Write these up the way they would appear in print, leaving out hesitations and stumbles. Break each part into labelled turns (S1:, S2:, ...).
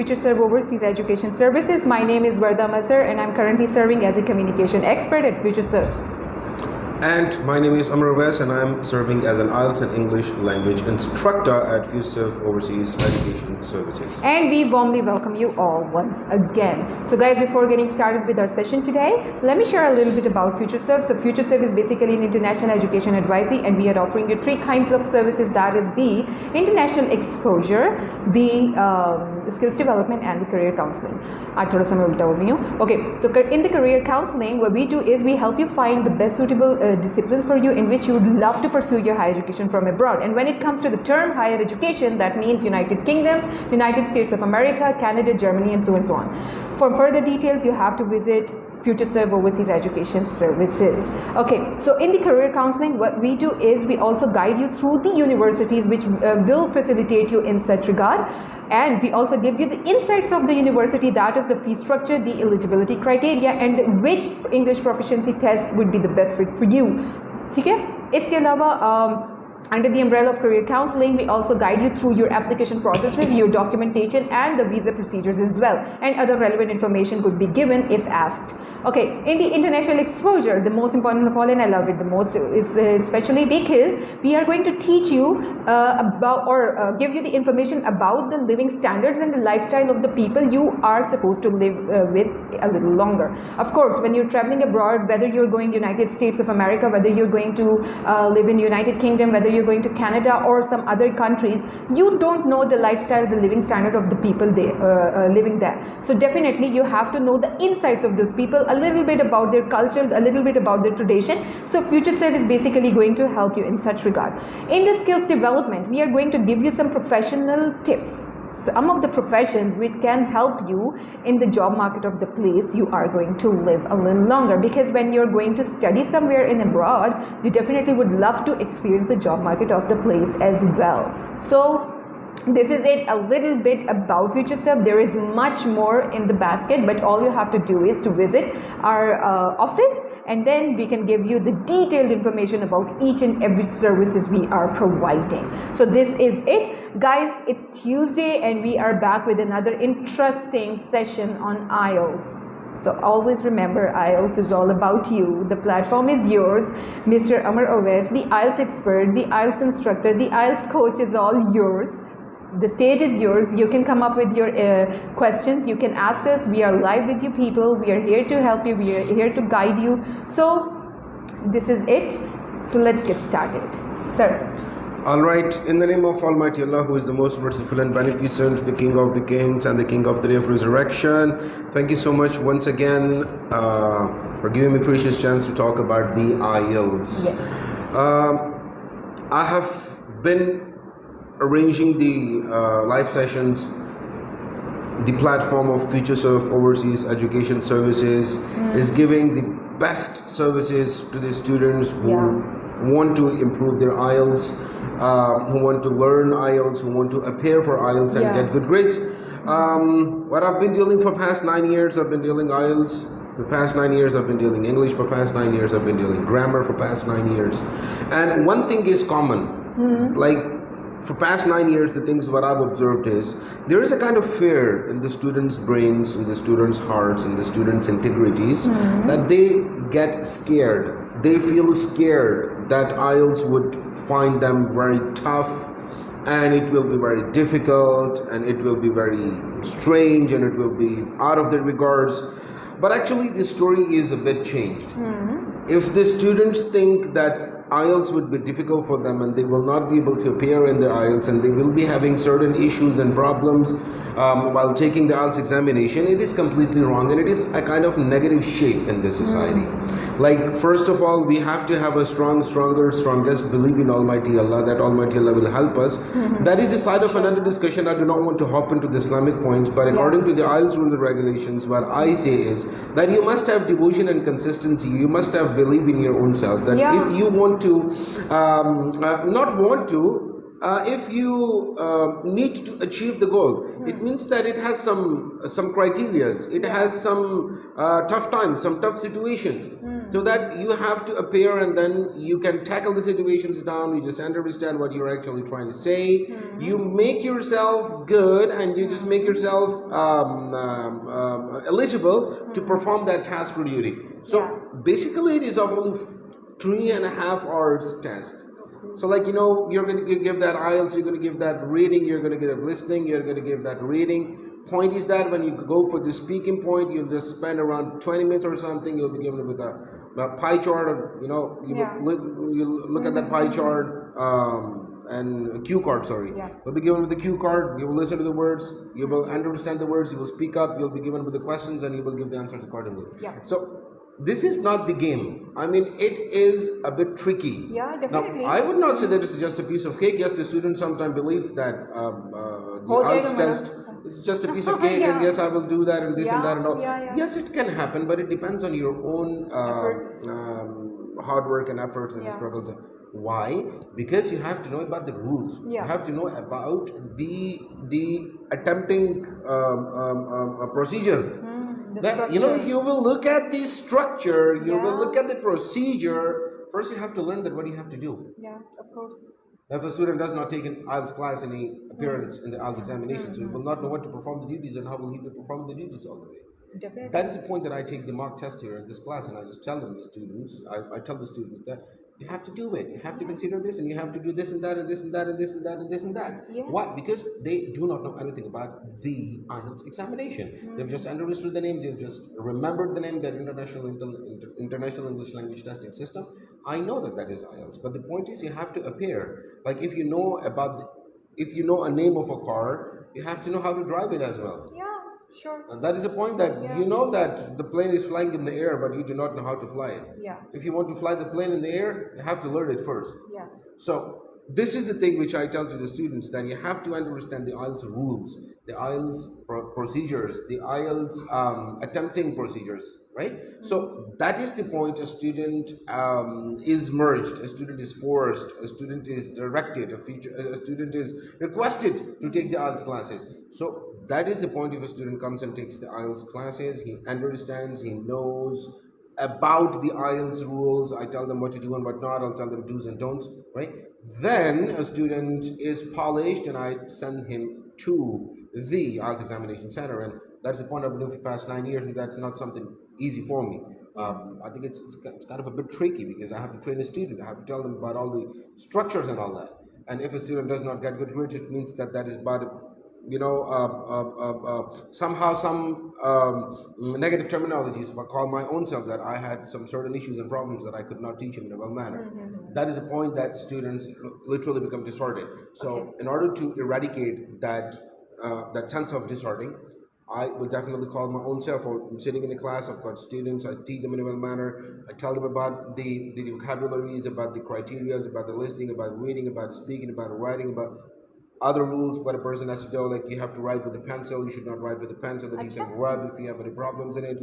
S1: FutureServe Overseas Education Services. My name is Varda Mazhar and I'm currently serving as a communication expert at FutureServe.
S2: And my name is Ammer Owais and I'm serving as an IELTS and English language instructor at FutureServe Overseas Education Services.
S1: And we warmly welcome you all once again. So guys, before getting started with our session today, let me share a little bit about FutureServe. So FutureServe is basically an international education advisory, and we are offering you three kinds of services. That is the international exposure, the skills development, and the career counseling. Okay, so in the career counseling, what we do is we help you find the best suitable disciplines for you in which you would love to pursue your higher education from abroad. And when it comes to the term higher education, that means United Kingdom, United States of America, Canada, Germany, and so on. For further details, you have to visit FutureServe Overseas Education Services. Okay, so in the career counseling, what we do is we also guide you through the universities which will facilitate you in such regard. And we also give you the insights of the university, that is the fee structure, the eligibility criteria, and which English proficiency test would be the best fit for you. Okay? इसके अलावा under the umbrella of career counseling, we also guide you through your application processes, your documentation, and the visa procedures as well. And other relevant information could be given if asked. Okay, in the international exposure, the most important of all, and I love it the most, is especially because we are going to teach you about or give you the information about the living standards and the lifestyle of the people you are supposed to live with a little longer. Of course, when you're traveling abroad, whether you're going United States of America, whether you're going to live in United Kingdom, whether you're going to Canada or some other countries, you don't know the lifestyle, the living standard of the people there living there. So definitely you have to know the insights of those people, a little bit about their culture, a little bit about their tradition. So FutureServe is basically going to help you in such regard. In the skills development, we are going to give you some professional tips, some of the professions which can help you in the job market of the place you are going to live a little longer, because when you're going to study somewhere in abroad, you definitely would love to experience the job market of the place as well. So this is it, a little bit about FutureServe. There is much more in the basket, but all you have to do is to visit our office, and then we can give you the detailed information about each and every services we are providing. So this is it, guys. It's Tuesday and we are back with another interesting session on IELTS. So always remember, IELTS is all about you. The platform is yours. Mr. Ammer Owais, the IELTS expert, the IELTS instructor, the IELTS coach is all yours. The stage is yours. You can come up with your questions. You can ask us. We are live with you people. We are here to help you. We are here to guide you. So this is it. So let's get started. Sir.
S2: All right. In the name of Almighty Allah, who is the most merciful and beneficent, the King of the Kings and the King of the Day of Resurrection, thank you so much once again for giving me precious chance to talk about the IELTS.
S1: Yes.
S2: I have been arranging the live sessions, the platform of FutureServe Overseas Education Services is giving the best services to the students who want to improve their IELTS, who want to learn IELTS, who want to appear for IELTS and get good grades. What I've been dealing for past 9 years, I've been dealing IELTS. For past 9 years, I've been dealing English. For past 9 years, I've been dealing grammar. For past 9 years, and one thing is common, like for past 9 years, the things what I've observed is there is a kind of fear in the students' brains, in the students' hearts, in the students' integrities, that they get scared. They feel scared that IELTS would find them very tough, and it will be very difficult, and it will be very strange, and it will be out of their regards. But actually, the story is a bit changed. If the students think that IELTS would be difficult for them and they will not be able to appear in the IELTS and they will be having certain issues and problems while taking the IELTS examination, it is completely wrong, and it is a kind of negative shape in this society. Like, first of all, we have to have a strongest belief in Almighty Allah, that Almighty Allah will help us. That is the side of another discussion. I do not want to hop into the Islamic points, but according to the IELTS rules and regulations, what I say is that you must have devotion and consistency. You must have belief in your own self, that if you want to, if you need to achieve the goal, it means that it has some criterias. It has some tough times, some tough situations. So that you have to appear, and then you can tackle the situations down. You just understand what you're actually trying to say. You make yourself good, and you just make yourself eligible to perform that task or duty. So basically, it is of only 3.5 hours test. So like, you're going to give that IELTS, you're going to give that reading, you're going to give listening, you're going to give that reading. Point is that when you go for the speaking point, you'll just spend around 20 minutes or something. You'll be given with a pie chart, or, you look at that pie chart, and a cue card, sorry. You'll be given with the cue card, you will listen to the words, you will understand the words, you will speak up, you'll be given with the questions, and you will give the answers accordingly. So this is not the game. I mean, it is a bit tricky.
S1: Yeah, definitely.
S2: Now, I would not say that this is just a piece of cake. Yes, the students sometimes believe that the IELTS test is just a piece of cake, and yes, I will do that and this and that and all. Yes, it can happen, but it depends on your own hard work and efforts and struggles. Why? Because you have to know about the rules. You have to know about the attempting procedure. That, you will look at the structure, you will look at the procedure. First, you have to learn that what you have to do.
S1: Yeah, of course.
S2: If a student does not take an IELTS class and he appears in the IELTS examination, so he will not know what to perform the duties, and how will he be performing the duties all the way.
S1: Definitely.
S2: That is the point that I take the mock test here in this class, and I just tell them, the students, I tell the students that you have to do it. You have to consider this, and you have to do this and that and this and that and this and that and this and that. Why? Because they do not know anything about the IELTS examination. They've just understood the name. They've just remembered the name, that International English Language Testing System. I know that is IELTS, but the point is you have to appear. Like if you know a name of a car, you have to know how to drive it as well.
S1: Sure.
S2: And that is the point, that you know that the plane is flying in the air, but you do not know how to fly it. If you want to fly the plane in the air, you have to learn it first. So this is the thing which I tell to the students, that you have to understand the IELTS rules, the IELTS procedures, the IELTS attempting procedures, right? So that is the point. A student is merged, a student is forced, a student is directed, a student is requested to take the IELTS classes. So that is the point. If a student comes and takes the IELTS classes, he understands, he knows about the IELTS rules. I tell them what to do and what not. I'll tell them do's and don'ts, right? Then a student is polished, and I send him to the IELTS examination center. And that's the point I've been doing for the past 9 years, and that's not something easy for me. I think it's kind of a bit tricky, because I have to train a student. I have to tell them about all the structures and all that. And if a student does not get good grades, it means that is bad. Somehow some negative terminologies, if I call my own self, that I had some certain issues and problems that I could not teach him in a well manner. That is the point, that students literally become disheartened. So in order to eradicate that sense of disheartening, I would definitely call my own self. Or I'm sitting in a class, I've got students, I teach them in a well manner, I tell them about the vocabularies, about the criteria, about the listening, about reading, about speaking, about writing, about other rules what a person has to do, like you have to write with a pencil, you should not write with a pen, so that you can rub if you have any problems in it.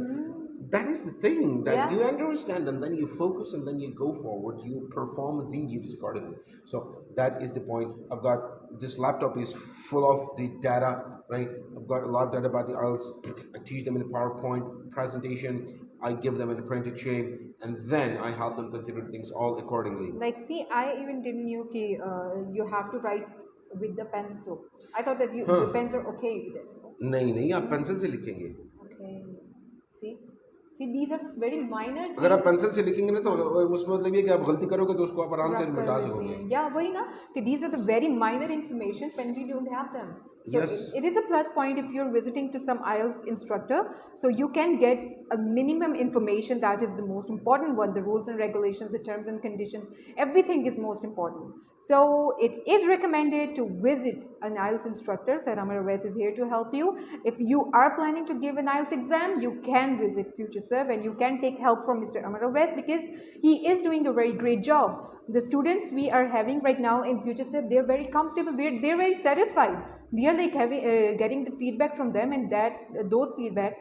S2: That is the thing, that you understand, and then you focus, and then you go forward, you perform the duties accordingly. So that is the point. I've got, this laptop is full of the data, right? I've got a lot of data about the IELTS. I teach them in a PowerPoint presentation, I give them in a printed shape, and then I help them consider things all accordingly.
S1: Like, see, I even didn't know you have to write with the pencil. I thought that the pens are okay with it.
S2: नहीं आप pencil से लिखेंगे.
S1: Okay. See, these are just very minor things.
S2: अगर आप pencil से लिखेंगे ना, तो उसमें मतलब ये कि आप गलती करोगे तो उसको आप आराम से मिटा सकोगे.
S1: Yeah, वही ना. These are the very minor informations when we don't have them. So
S2: yes.
S1: It is a plus point if you're visiting to some IELTS instructor, so you can get a minimum information. That is the most important one. The rules and regulations, the terms and conditions, everything is most important. So it is recommended to visit an IELTS instructor. Sir Ammer Owais is here to help you. If you are planning to give an IELTS exam, you can visit FutureServe, and you can take help from Mr. Ammer Owais, because he is doing a very great job. The students we are having right now in FutureServe, they're very comfortable, they're very satisfied. We are like getting the feedback from them, and those feedbacks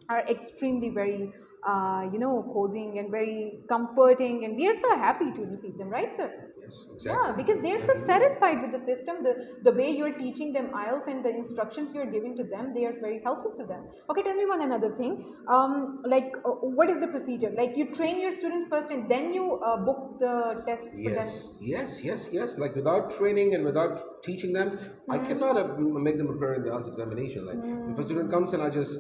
S1: are extremely very cozying and very comforting, and we are so happy to receive them, right, sir?
S2: Yes,
S1: Yeah,
S2: exactly.
S1: because they're so satisfied with the system, the way you're teaching them IELTS and the instructions you're giving to them, they are very helpful for them. Okay, tell me one another thing. What is the procedure? Like you train your students first and then you book the test for them.
S2: Yes. Like without training and without teaching them, I cannot make them prepare in the IELTS examination. Like if a student comes and I just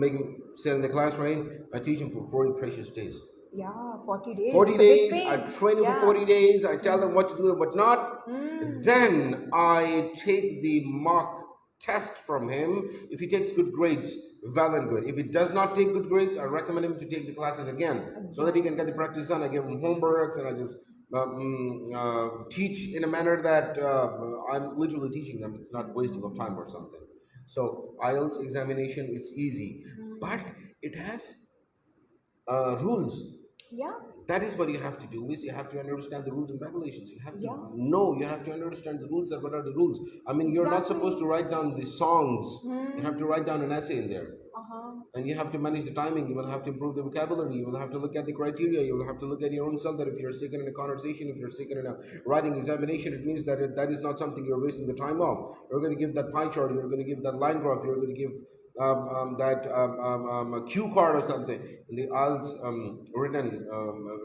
S2: make him sit in the class, right? I teach him for 40 precious days.
S1: Yeah, 40 days.
S2: 40
S1: It's a big
S2: days, I
S1: thing.
S2: train him for
S1: Yeah.
S2: 40 days, I tell them what to do and what not. Then I take the mock test from him. If he takes good grades, well and good. If he does not take good grades, I recommend him to take the classes again so that he can get the practice done. I give him homeworks and I just teach in a manner that I'm literally teaching them. It's not wasting of time or something. So IELTS examination is easy, but it has rules.
S1: Yeah.
S2: That is what you have to do, is you have to understand the rules and regulations. You have to
S1: Yeah.
S2: know, you have to understand the rules. That what are the rules? I mean, you're not supposed to write down the songs. You have to write down an essay in there. And you have to manage the timing. You will have to improve the vocabulary. You will have to look at the criteria. You will have to look at your own self. That if you're taken in a conversation, if you're taken in a writing examination, it means that that is not something you're wasting the time on. You're going to give that pie chart. You're going to give that line graph. You're going to give that a cue card or something in the IELTS written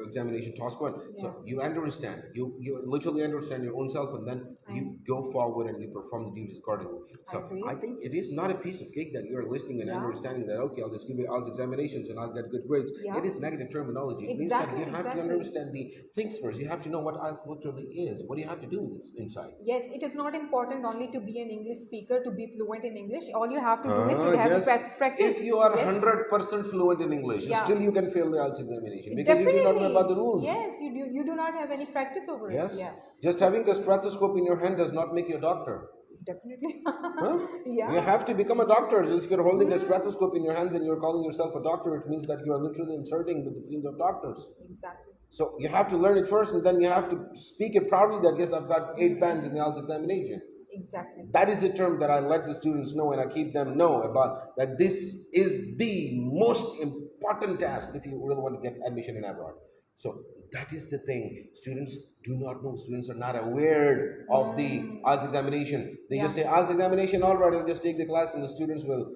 S2: examination task one.
S1: Yeah.
S2: So you understand, you literally understand your own self, and then you go forward and you perform the duties accordingly. So
S1: agree.
S2: I think it is not a piece of cake that you're listening and understanding that, okay, I'll just give you IELTS examinations and I'll get good grades.
S1: Yeah.
S2: It is negative terminology. It means that you have to understand the things first. You have to know what IELTS literally is. What do you have to do inside?
S1: Yes, it is not important only to be an English speaker, to be fluent in English. All you have to do is to have practice.
S2: If you are 100% fluent in English, still you can fail the IELTS examination because you do not know about the rules.
S1: Yes, you do not have any practice over it.
S2: Yes.
S1: Yeah.
S2: Just having a stethoscope in your hand does not make you a doctor.
S1: Definitely.
S2: Huh?
S1: Yeah.
S2: You have to become a doctor. Just if you're holding a stethoscope in your hands and you're calling yourself a doctor, it means that you are literally inserting with the field of doctors.
S1: Exactly.
S2: So you have to learn it first, and then you have to speak it proudly that yes, I've got 8 bands in the IELTS examination.
S1: Exactly.
S2: That is the term that I let the students know, and I keep them know about that this is the most important task if you really want to get admission in abroad. So that is the thing. Students do not know. Students are not aware of the IELTS examination. They just say IELTS examination, all right, I'll just take the class and the students will,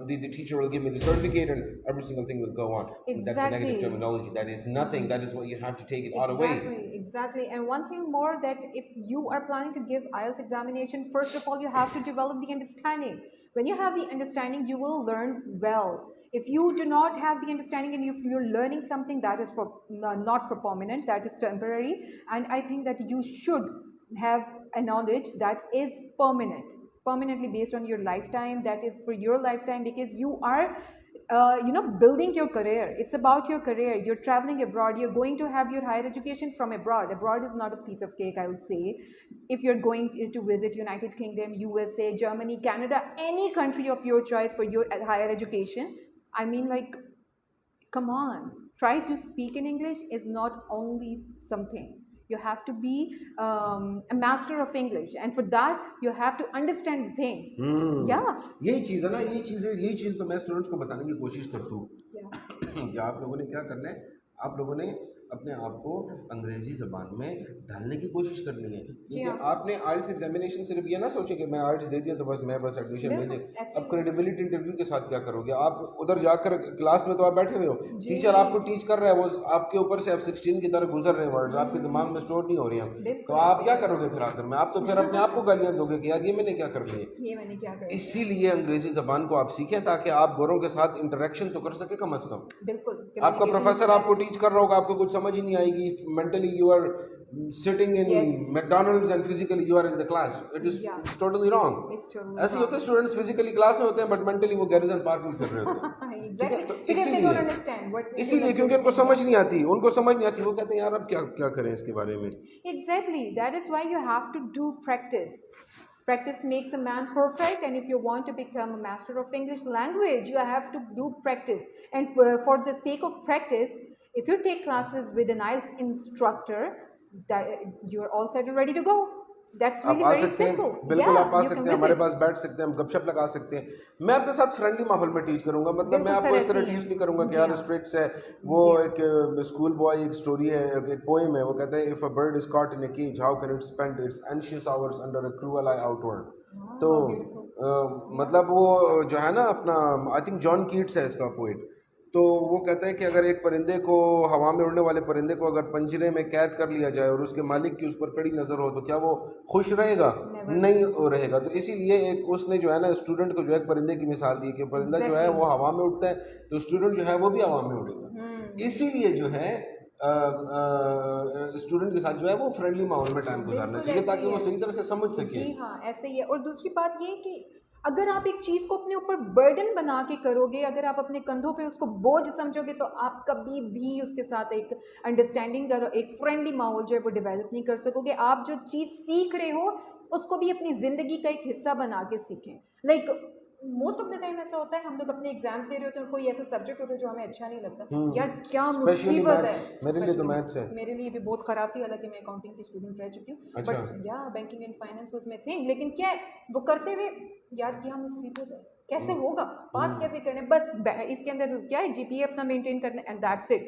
S2: the teacher will give me the certificate and every single thing will go on. And that's a negative terminology. That is nothing. That is what you have to take it all away.
S1: Exactly. And one thing more, that if you are planning to give IELTS examination, first of all, you have to develop the understanding. When you have the understanding, you will learn well. If you do not have the understanding and if you're learning something, that is for not for permanent, that is temporary. And I think that you should have a knowledge that is permanently based on your lifetime, that is for your lifetime, because you are building your career. It's about your career. You're traveling abroad. You're going to have your higher education from abroad. Abroad is not a piece of cake, I would say. If you're going to visit United Kingdom, USA, Germany, Canada, any country of your choice for your higher education, I mean, like, come on. Try to speak in English is not only something. You have to be a master of English, and for that you have to understand things. Yeah.
S2: यही चीज है ना, यही चीज तो मैं students को बताने की कोशिश करता हूँ कि आप लोगों ने क्या करना है, आप लोगों ने अपने आप को अंग्रेजी जबान में ढालने की कोशिश करनी है, क्योंकि आपने IELTS एग्जामिनेशन सिर्फ ये ना सोचे कि मैं IELTS दे दिया तो बस एडमिशन मिल जाए। अब क्रेडिबिलिटी इंटरव्यू के साथ क्या करोगे? आप उधर जाकर क्लास में तो आप बैठे हुए हो, टीचर आपको टीच कर रहा है, वो आपके ऊपर से F16 की तरह गुजर रहे हैं वर्ड्स, आपके दिमाग में स्टोर नहीं हो रही हैं, तो आप क्या करोगे फिर आखिर में? आप तो फिर अपने आप को गालियां दोगे कि यार ये मैंने क्या कर लिया। इसीलिए अंग्रेजी जबान को आप सीखें ताकि आप गोरों के साथ इंटरेक्शन तो कर सके कम अज कम।
S1: बिल्कुल।
S2: आपका प्रोफेसर आपको टीच कर रहा होगा, आपको कुछ समझ ही नहीं आएगी, mentally you are sitting in McDonald's and physically you are in the class. It is totally wrong. ऐसे होते हैं स्टूडेंट्स, फिजिकली क्लास में होते हैं बट मेंटली वो गैरेज एंड पार्किंग कर रहे होते हैं। ठीक है, तो इसीलिए क्योंकि उनको समझ नहीं आती, वो कहते हैं यार अब क्या करें इसके बारे में।
S1: Exactly, that is why you have to do practice. Practice makes a man perfect, and if you want to become a master of English language, you have to do practice. And for the sake of practice, if you take classes with an IELTS instructor, you're all set and ready to go. That's
S2: आप
S1: really
S2: आ
S1: very
S2: सकते हैं,
S1: simple.
S2: बिल्कुल
S1: Yeah,
S2: आप आ
S1: you
S2: सकते
S1: can
S2: हैं, हमारे
S1: visit.
S2: पास बैठ सकते हैं, हम गपशप लगा सकते हैं। मैं आपके साथ फ्रेंडली माहौल में टीच करूंगा, मतलब मैं
S1: बिल्कुल
S2: आपको
S1: सर,
S2: इस
S1: ऐसे
S2: तरह
S1: ही
S2: टीच
S1: है।
S2: नहीं करूंगा कि
S1: जी
S2: यार
S1: हाँ।
S2: स्ट्रिक्स है। वो
S1: जी हाँ।
S2: एक स्कूल बॉय, एक स्टोरी है, एक पोएम है, वो कहता है if a bird is caught in a cage how can it spend its anxious hours under a cruel eye outward। तो
S1: How beautiful.
S2: मतलब वो जो है ना अपना, आई थिंक जॉन कीट्स है इसका पोइट। तो वो कहता है कि अगर एक परिंदे को, हवा में उड़ने वाले परिंदे को अगर पंजरे में कैद कर लिया जाए और उसके मालिक की उस पर कड़ी नज़र हो, तो क्या वो खुश रहेगा?
S1: Never.
S2: नहीं वो रहेगा। तो इसीलिए एक उसने जो है ना स्टूडेंट को जो है एक परिंदे की मिसाल दी कि परिंदा जो है वो हवा में उड़ता है, तो स्टूडेंट जो है वो भी हवा में उड़ेगा। इसीलिए जो है स्टूडेंट के साथ जो है वो फ्रेंडली माहौल में टाइम गुजारना
S1: बिल्कुल
S2: चाहिए
S1: ऐसे
S2: ताकि
S1: ही
S2: वो
S1: है।
S2: सही तरह से समझ सके।
S1: जी हाँ, ऐसे ही है। और दूसरी बात ये कि अगर आप एक चीज़ को अपने ऊपर बर्डन बना के करोगे, अगर आप अपने कंधों पे उसको बोझ समझोगे, तो आप कभी भी उसके साथ एक अंडरस्टैंडिंग करो, एक फ्रेंडली माहौल जो है वो डेवलप नहीं कर सकोगे। आप जो चीज़ सीख रहे हो उसको भी अपनी ज़िंदगी का एक हिस्सा बना के सीखें। Like most of the time ऐसा होता है, हम लोग अपने एग्जाम्स दे रहे होते हैं, कोई ऐसा सब्जेक्ट होता है जो हमें अच्छा नहीं लगता, यार क्या
S2: स्पेशली
S1: मुसीबत है।
S2: मैथ्स, मेरे लिए तो मैथ्स है।
S1: मेरे लिए भी बहुत ख़राब थी, हालांकि मैं अकाउंटिंग की स्टूडेंट रह चुकी हूँ,
S2: अच्छा।
S1: बट या banking and finance was my thing. लेकिन क्या है, वो करते हुए यार क्या मुसीबत है, कैसे होगा, पास कैसे करने, बस इसके अंदर क्या है, जीपीए अपना मेंटेन करना एंड दैट्स इट।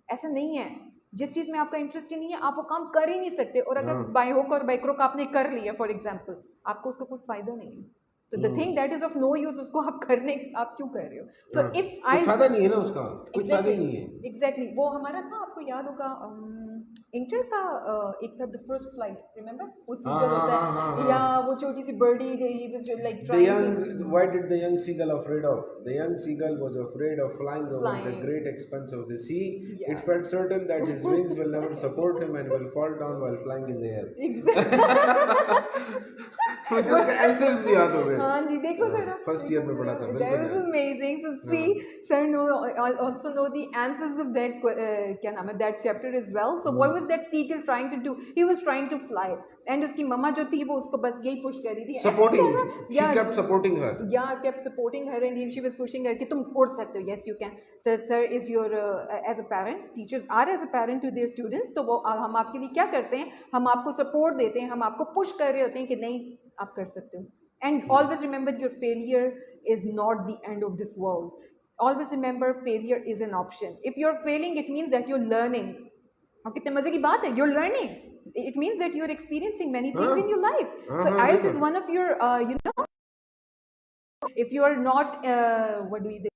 S1: ऐसा नहीं है, जिस चीज़ में आपका इंटरेस्ट ही नहीं है आप वो काम कर ही नहीं सकते। और अगर बाय हुक और बाय क्रुक आपने कर लिया फॉर एग्जांपल, आपको उसका कोई फायदा नहीं है। तो the thing that is of no use, उसको आप करने, आप क्यों कर रहे हो? सो इफ
S2: कुछ
S1: आई
S2: फायदा नहीं है ना उसका, कुछ फायदा
S1: एग्जैक्टली
S2: ही नहीं है।
S1: एग्जैक्टली वो हमारा था, आपको याद होगा इंटर का एक था द फर्स्ट फ्लाइट, रिमेंबर? वो
S2: हाँ
S1: सीक्वल
S2: हाँ
S1: होता
S2: हाँ हाँ
S1: है,
S2: हाँ।
S1: या वो छोटी सी birdie he was like
S2: The
S1: trying
S2: young,
S1: to
S2: why did the young seagull afraid of? The young seagull was afraid of flying over the
S1: flying.
S2: great expanse of the sea.
S1: या
S2: It felt certain that his wings will never support him and will fall down while flying in the air. मुझे उसका answers भी याद हो गए।
S1: हाँ जी, देखो जरा,
S2: फर्स्ट ईयर में पढ़ा था,
S1: that
S2: बिल्कुल
S1: was
S2: याद।
S1: amazing. So see, sir also know the answers of that क्या नाम है, that chapter as well. So what was that seagull trying to do? He was trying to fly, and उसकी मम्मा जो थी वो उसको बस यही पुश कर रही थी,
S2: Supporting, she
S1: yeah,
S2: kept supporting her.
S1: yeah, kept supporting her, and she was pushing her कि तुम उड़ सकते हो, yes you can. Sir is your as a parent, teachers are as a parent to their students. तो वो हम आपके लिए क्या करते हैं, हम आपको सपोर्ट देते हैं, हम आपको पुश कर रहे होते हैं कि नहीं आप कर सकते हो। And always remember, your failure is not the end of this world. Always remember, failure is an option. If you're failing, it means that you're learning. और कितने मजे की बात है, you're learning. It means that you're experiencing many
S2: हाँ
S1: things in your life.
S2: हाँ
S1: So
S2: हाँ
S1: IELTS is
S2: बिल्कुल।
S1: one of your, you know, if you are not, what do you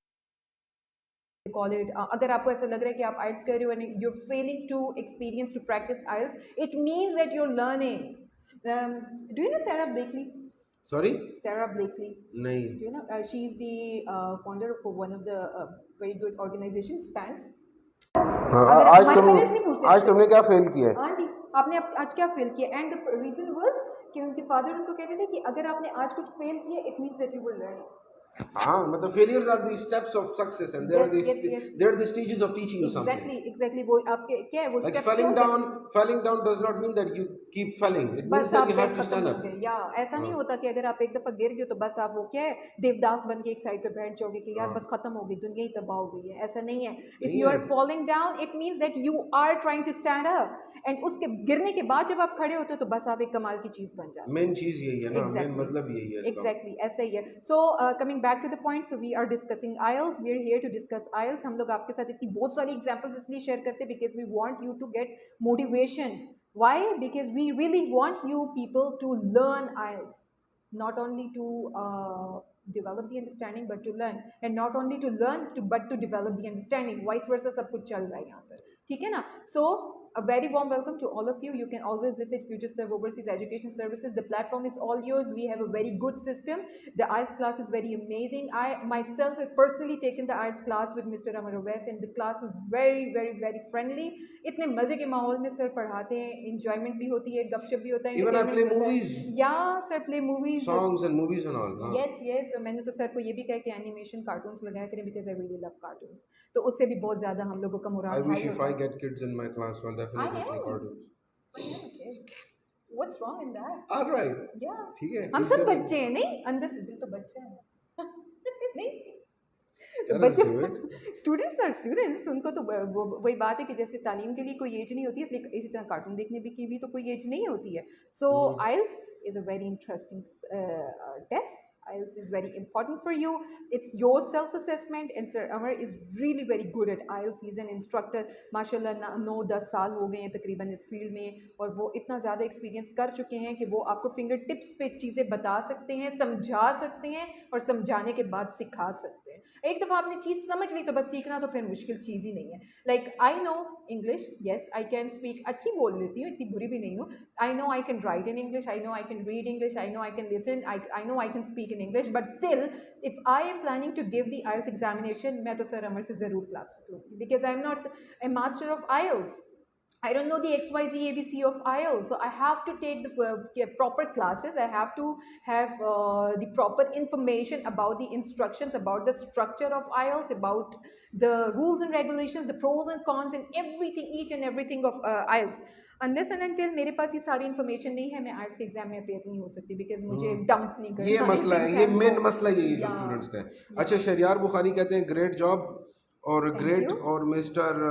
S1: call it, अगर आपको ऐसा लग रहा है कि आप IELTS कर रहे हो and you're failing to experience to practice IELTS, it means that you're learning. Do you know Sarah Blakely?
S2: Sorry?
S1: Sarah Blakely.
S2: नहीं।
S1: Do you know? She is the founder of one of the very good organizations, SPANS.
S2: हाँ,
S1: अगर
S2: आज
S1: हमारे
S2: तुम,
S1: parents नहीं पूछते
S2: आज
S1: मुझसे,
S2: तुमने क्या फेल किया है?
S1: हाँ जी, आपने आज क्या फेल किया? एंड द रीजन वाज कि उनके फादर उनको कहते थे कि अगर आपने आज कुछ फेल किया, it means that you will learn.
S2: हाँ मतलब failures are the steps of success and
S1: yes yes yes,
S2: they are the stages of teaching you something.
S1: Exactly exactly, वो आपके क्या है, वो
S2: Like
S1: स्टेप्स क्या होते हैं?
S2: falling down does not mean that you keep falling. It means
S1: बस
S2: that
S1: आप
S2: you
S1: गए,
S2: have to
S1: खत्म
S2: stand
S1: हो
S2: up.
S1: गए, या ऐसा नहीं
S2: हाँ
S1: होता कि अगर आप एक दफा गिर गए तो बस आप वो क्या है, देवदास बन के एक साइड पे बैठ जाओगे कि यार
S2: हाँ
S1: बस खत्म हो गई, दुनिया ही तबाह हो गई है। ऐसा नहीं है। इफ
S2: नहीं
S1: यू
S2: है।
S1: Are falling down, it means that you are trying to stand up, and उसके गिरने के बाद जब आप खड़े होते हो तो बस आप एक कमाल की चीज बन जाते हो।
S2: मेन चीज यही है ना, मेन
S1: Exactly.
S2: मतलब यही है इसका।
S1: Exactly, ऐसा ही है। So coming back to the point, so we are discussing IELTS. We are here to discuss IELTS. हम लोग आपके साथ इतनी बहुत सारी examples इसलिए share करते हैं because we want you to get motivation. Why? Because we really want you people to learn IELTS, not only to develop the understanding but to learn, and not only to learn but to develop the understanding. Vice versa, सब कुछ चल रहा है यहाँ पर, ठीक है ना? So a very warm welcome to all of you. You can always visit FutureServe Overseas Education Services. The platform is all yours. We have a very good system. The IELTS class is very amazing. I myself have personally taken the IELTS class with Mr. Ammer Owais, and the class was very, very, very friendly. इतने मजे के माहौल में sir पढ़ाते हैं, enjoyment भी होती है, गपशप भी होता है,
S2: Even I
S1: entertainment
S2: play
S1: भी होता
S2: movies,
S1: है। या sir play movies,
S2: songs and movies and all. हाँ
S1: यस यस। और मैंने तो सर को ये भी कहा कि एनिमेशन कार्टून्स लगाया करें, because I really love cartoons. तो उससे भी बहुत ज़्यादा हम लोगों का
S2: I
S1: morale
S2: wish
S1: high
S2: if
S1: होता
S2: I
S1: है।
S2: get kids in my class, I'll
S1: I
S2: definitely play
S1: am.
S2: cartoons.
S1: I am a kid. What's wrong in that?
S2: All right.
S1: Yeah.
S2: ठीक है,
S1: हम
S2: किस
S1: सब
S2: करें?
S1: बच्चे हैं, नहीं अंदर से दिल तो बच्चा है। नहीं
S2: Let us do it.
S1: Students are students, उनको तो वही बात है कि जैसे तालीम के लिए कोई एज नहीं होती है, इसलिए इसी तरह कार्टून देखने की भी तो कोई एज नहीं होती है. So IELTS is a very interesting test. IELTS is very important for you. It's your self-assessment, and Sir Ammer is really very good at IELTS. He's an instructor. माशाल्लाह 9-10 साल हो गए हैं तकरीबन इस फील्ड में, और वो इतना ज़्यादा एक्सपीरियंस कर चुके हैं कि वो आपको फिंगर टिप्स पे चीज़ें बता सकते हैं, समझा सकते हैं, और समझाने के बाद सिखा सकते हैं. एक दफ़ा आपने चीज़ समझ ली तो बस सीखना तो फिर मुश्किल चीज़ ही नहीं है. Like I know English, yes I can speak, अच्छी बोल लेती हूँ, इतनी बुरी भी नहीं हूँ. I know I can write in English, I know I can read English, I know I can listen, I know I can speak in English, but still if I am planning to give the IELTS examination, मैं तो sir अमर से ज़रूर classes लूँगी, because I am not a master of IELTS. I don't know the XYZ ABC of IELTS, so I have to take the proper classes. I have to have the proper information about the instructions, about the structure of IELTS, about the rules and regulations, the pros and cons, and everything, each and everything of IELTS. Unless and until मेरे पास ये सारी information नहीं है, मैं IELTS के exam में appear नहीं हो सकती, बिकॉज मुझे डंप नहीं करना.
S2: ये मसला है, ये मेन मसला यही है जो
S1: Yeah.
S2: स्टूडेंट्स का है. अच्छा, शहरियार बुखारी कहते हैं ग्रेट जॉब, और ग्रेट,
S1: you.
S2: और मिस्टर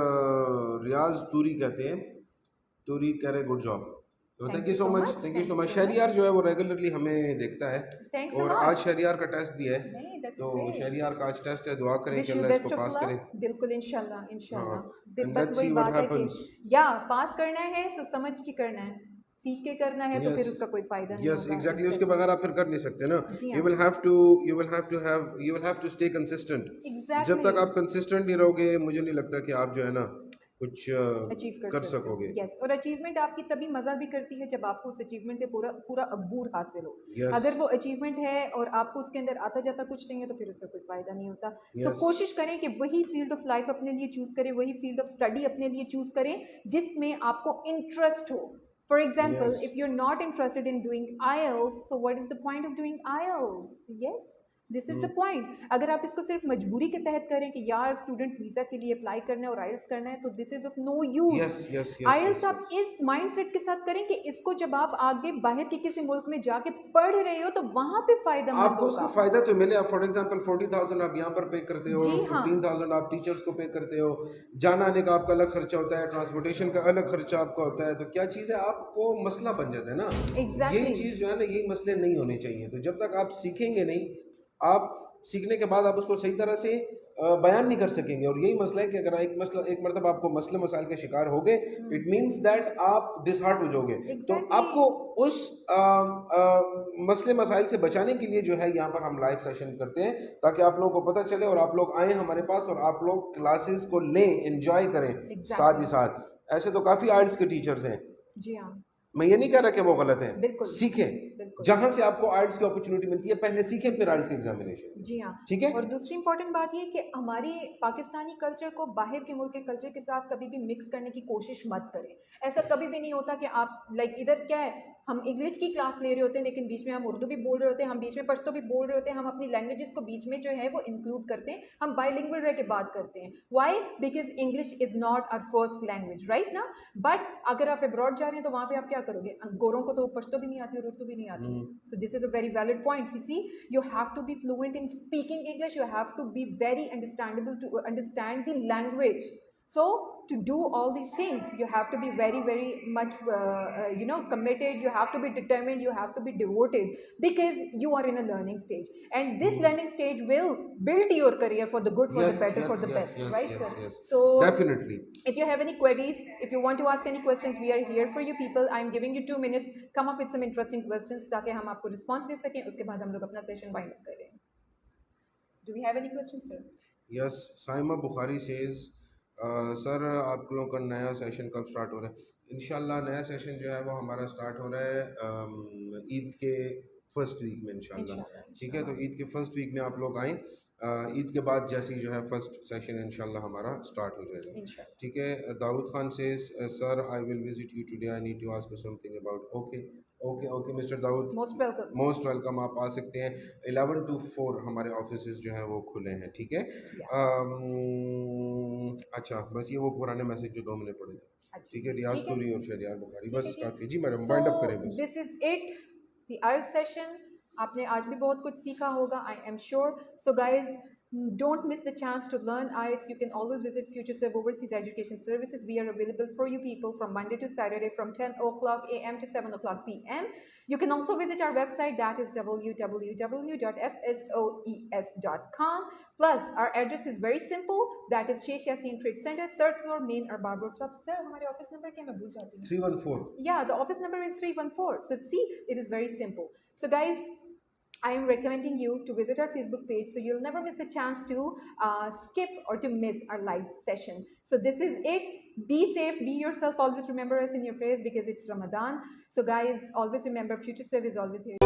S2: रियाज तूरी कहते हैं, तूरी कह रहे गुड जॉब. तो thank you so much, thank you so much. Shahryar जो है वो रेगुलरली हमें देखता है,
S1: Thanks a
S2: और
S1: lot.
S2: आज शहरियार का टेस्ट भी है.
S1: नहीं, that's
S2: तो
S1: great.
S2: शहरियार का आज टेस्ट है, दुआ करें
S1: Wish
S2: कि
S1: you
S2: अल्लाह
S1: best
S2: इसको
S1: of
S2: पास
S1: luck.
S2: करे.
S1: बिल्कुल, इंशाल्लाह इंशाल्लाह.
S2: And
S1: बस
S2: let's
S1: वही
S2: see what
S1: बात है
S2: happens.
S1: कि या पास करना है तो समझ के करना है, सीख के करना है तो फिर उसका कोई फायदा नहीं
S2: Yes,
S1: होगा.
S2: exactly. उसके बगैर आप फिर कर नहीं सकते ना.
S1: जी हाँ.
S2: You will have to stay consistent.
S1: Exactly.
S2: जब तक आप consistent नहीं रहोगे, मुझे नहीं लगता कि आप जो है ना कुछ
S1: अचीव
S2: कर
S1: सकते
S2: सकोगे.
S1: यस. और अचीवमेंट आपकी तभी मज़ा भी करती है जब आपको उस अचीवमेंट पे पूरा पूरा अबूर हासिल हो.
S2: Yes.
S1: अगर वो अचीवमेंट है और आपको उसके अंदर आता जाता कुछ नहीं है तो फिर उसका कोई फ़ायदा नहीं होता. सो
S2: Yes.
S1: कोशिश करें कि वही फील्ड ऑफ लाइफ अपने लिए चूज़ करें, वही फील्ड ऑफ स्टडी अपने लिए चूज़ करें जिसमें आपको इंटरेस्ट हो. For example,
S2: Yes.
S1: if you're not interested in doing IELTS, so what is the point of doing IELTS? Yes, this is the point. अगर आप इसको सिर्फ मजबूरी के तहत करें कि यार स्टूडेंट वीज़ा के लिए अप्लाई करना है और IELTS करना है, तो this is of no use.
S2: Yes, yes, yes,
S1: IELTS
S2: yes,
S1: आप इस माइंडसेट के साथ करें कि इसको जब आप आगे बाहर के किसी मुल्क में जाके पढ़ रहे हो तो वहां पे फायदा
S2: आपको उसका फायदा तो मिले. फॉर एग्जांपल 40,000 आप यहाँ पर पे करते हो,
S1: जी हाँ.
S2: 15,000 आप टीचर्स को पे करते हो, जाना आने का आपका अलग खर्चा होता है, ट्रांसपोर्टेशन का अलग खर्चा आपका होता है. तो क्या चीज़ है, आपको मसला बन जाता है ना.
S1: Exactly.
S2: यही चीज़ जो है ना, यही मसले नहीं होने चाहिए. तो जब तक आप सीखेंगे नहीं, आप सीखने के बाद आप उसको सही तरह से बयान नहीं कर सकेंगे. और यही मसला है कि अगर एक मरतबा आपको मसले मसाइल के शिकार हो गए, इट मीन्स दैट आप डिसहार्ट हो जाओगे. तो आपको उस मसले मसाइल से बचाने के लिए जो है यहाँ पर हम लाइव सेशन करते हैं, ताकि आप लोगों को पता चले और आप लोग आए हमारे पास और आप लोग क्लासेस को लें, एंजॉय करें. साथ ही साथ ऐसे तो काफ़ी आर्ट्स के टीचर्स हैं.
S1: जी हाँ.
S2: मैं ये नहीं कह रहा कि वो गलत है.
S1: बिल्कुल.
S2: सीखें.
S1: बिल्कुल.
S2: जहां से आपको आर्ट्स की अपॉर्चुनिटी मिलती है, पहले सीखें, फिर आर्ट्स एग्जामिनेशन.
S1: जी हाँ.
S2: ठीक है.
S1: और दूसरी इंपॉर्टेंट बात ये कि हमारी पाकिस्तानी कल्चर को बाहर के मुल्क के कल्चर के साथ कभी भी मिक्स करने की कोशिश मत करें. ऐसा कभी भी नहीं होता कि आप लाइक इधर क्या है, हम इंग्लिश की क्लास ले रहे होते हैं लेकिन बीच में हम उर्दू भी बोल रहे होते हैं, हम बीच में पश्तो भी बोल रहे होते हैं, हम अपनी लैंग्वेजेस को बीच में जो है वो इंक्लूड करते हैं, हम बायलिंगुअल रह के बात करते हैं. Why? Because English is not our first language, right ना. बट अगर आप अब्रॉड जा रहे हैं तो वहाँ पे आप क्या करोगे, गोरों को तो पश्तो भी नहीं आती और उर्दू भी नहीं आती. So this is a very valid point. You see, you have to be fluent in speaking English. You have to be very understandable to understand the language. So to do all these things, you have to be very, very much, committed. You have to be determined. You have to be devoted because you are in a learning stage, and this learning stage will build your career for the good, for the better, for the best, right, sir?
S2: Yes.
S1: So
S2: Definitely.
S1: if you have any queries, if you want to ask any questions, we are here for you people. I am giving you 2 minutes. Come up with some interesting questions ताकि हम आपको response दे सकें. उसके बाद हम लोग अपना session wind up करें. Do we have any questions, sir?
S2: Yes. Saima Bukhari says, sir आप लोगों का नया सेशन कब स्टार्ट हो रहा है? इंशाल्लाह नया सेशन जो है वो हमारा स्टार्ट हो रहा है ईद के फर्स्ट वीक में इंशाल्लाह. ठीक है. तो ईद के फर्स्ट वीक में आप लोग आएँ. ईद के बाद जैसे ही जो है फर्स्ट सेशन इंशाल्लाह हमारा स्टार्ट हो जाएगा. ठीक है. Dawood Khan says, sir I will visit you today, I need to ask you something about. Okay mister Dawood, most welcome. आप आ सकते हैं. 11 to 4 हमारे ऑफिसेज जो हैं वो खुले हैं. ठीक है. अच्छा, बस ये वो पुराने मैसेज जो 2 महीने पड़े थे. ठीक है. रियाज तूरी और शहरियार बुखारी, बस काफ़ी. जी मैडम, वाइंड अप करें बस.
S1: This is it, the IELTS session. आपने आज भी बहुत कुछ सीखा होगा, I am sure. So guys, Don't miss the chance to learn IELTS. You can always visit FutureServe Overseas Education Services. We are available for you people from Monday to Saturday from 10 o'clock a.m. to 7 o'clock p.m. You can also visit our website, that is www.fsoes.com. Plus, our address is very simple. That is Sheikh Yaseen Trade Center, 3rd floor, main Arbab Road. So, sir, हमारे office number क्या मैं भूल जाती हूँ?
S2: 314.
S1: Yeah, the office number is 314. So see, it is very simple. So guys, I am recommending you to visit our Facebook page so you'll never miss the chance to skip or to miss our live session. So this is it. Be safe, be yourself. Always remember us in your prayers because it's Ramadan. So guys, always remember, future serve is always here.